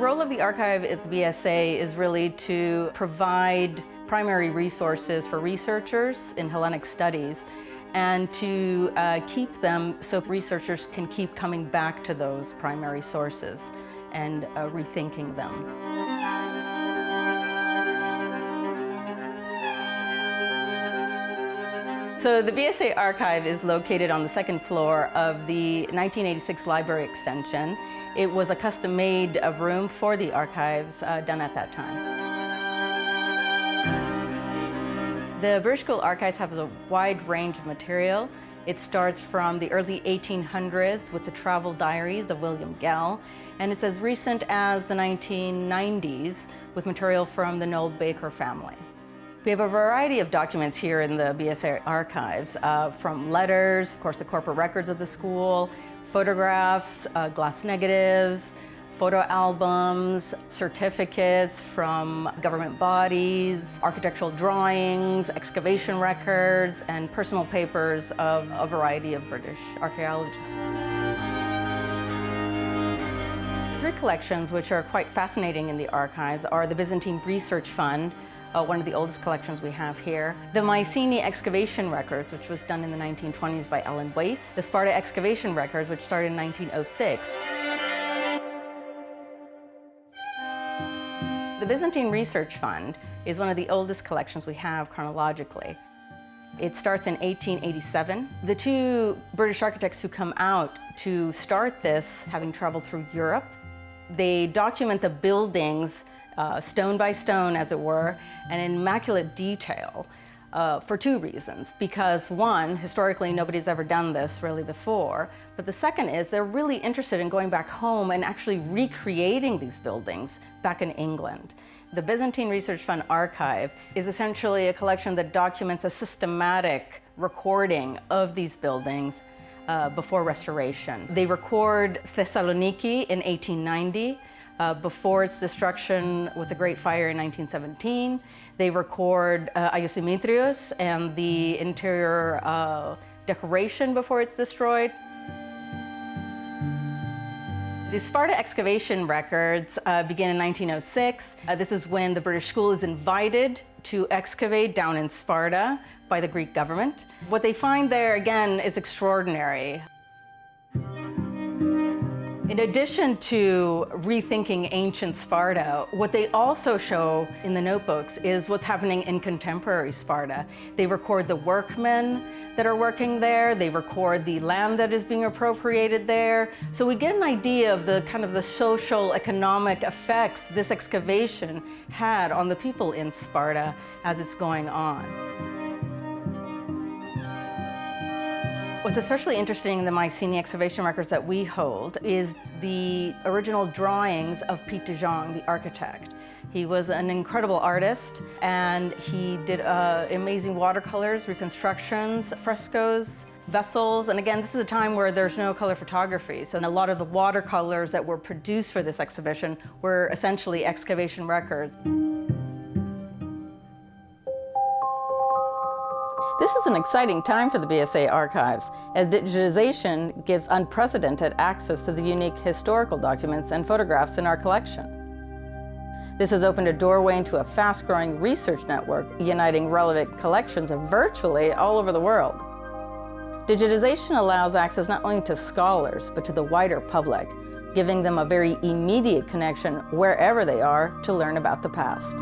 role of the archive at the BSA is really to provide primary resources for researchers in Hellenic studies and to keep them so researchers can keep coming back to those primary sources and rethinking them. So the BSA Archive is located on the second floor of the 1986 library extension. It was a custom-made room for the archives done at that time. The British School Archives have a wide range of material. It starts from the early 1800s with the travel diaries of William Gell, and it's as recent as the 1990s with material from the Noel Baker family. We have a variety of documents here in the BSA Archives, from letters, of course the corporate records of the school, photographs, glass negatives, photo albums, certificates from government bodies, architectural drawings, excavation records, and personal papers of a variety of British archaeologists. Three collections which are quite fascinating in the archives are the Byzantine Research Fund, one of the oldest collections we have here. The Mycenae Excavation Records, which was done in the 1920s by Ellen Wace. The Spartan Excavation Records, which started in 1906. The Byzantine Research Fund is one of the oldest collections we have chronologically. It starts in 1887. The two British architects who come out to start this, having traveled through Europe, they document the buildings stone by stone, as it were, and in immaculate detail for two reasons. Because one, historically nobody's ever done this really before, but the second is they're really interested in going back home and actually recreating these buildings back in England. The Byzantine Research Fund Archive is essentially a collection that documents a systematic recording of these buildings before restoration. They record Thessaloniki in 1890, before its destruction with the Great Fire in 1917. They record Agios Dimitrios and the interior decoration before it's destroyed. The Spartan Excavation Records begin in 1906. This is when the British School is invited to excavate down in Sparta by the Greek government. What they find there, again, is extraordinary. In addition to rethinking ancient Sparta, what they also show in the notebooks is what's happening in contemporary Sparta. They record the workmen that are working there, they record the land that is being appropriated there. So we get an idea of the kind of the social, economic effects this excavation had on the people in Sparta as it's going on. What's especially interesting in the Mycenae excavation records that we hold is the original drawings of Pete de Jong, the architect. He was an incredible artist, and he did amazing watercolors, reconstructions, frescoes, vessels, and again, this is a time where there's no color photography, so a lot of the watercolors that were produced for this exhibition were essentially excavation records. This is an exciting time for the BSA Archives, as digitization gives unprecedented access to the unique historical documents and photographs in our collection. This has opened a doorway into a fast-growing research network, uniting relevant collections virtually all over the world. Digitization allows access not only to scholars, but to the wider public, giving them a very immediate connection wherever they are to learn about the past.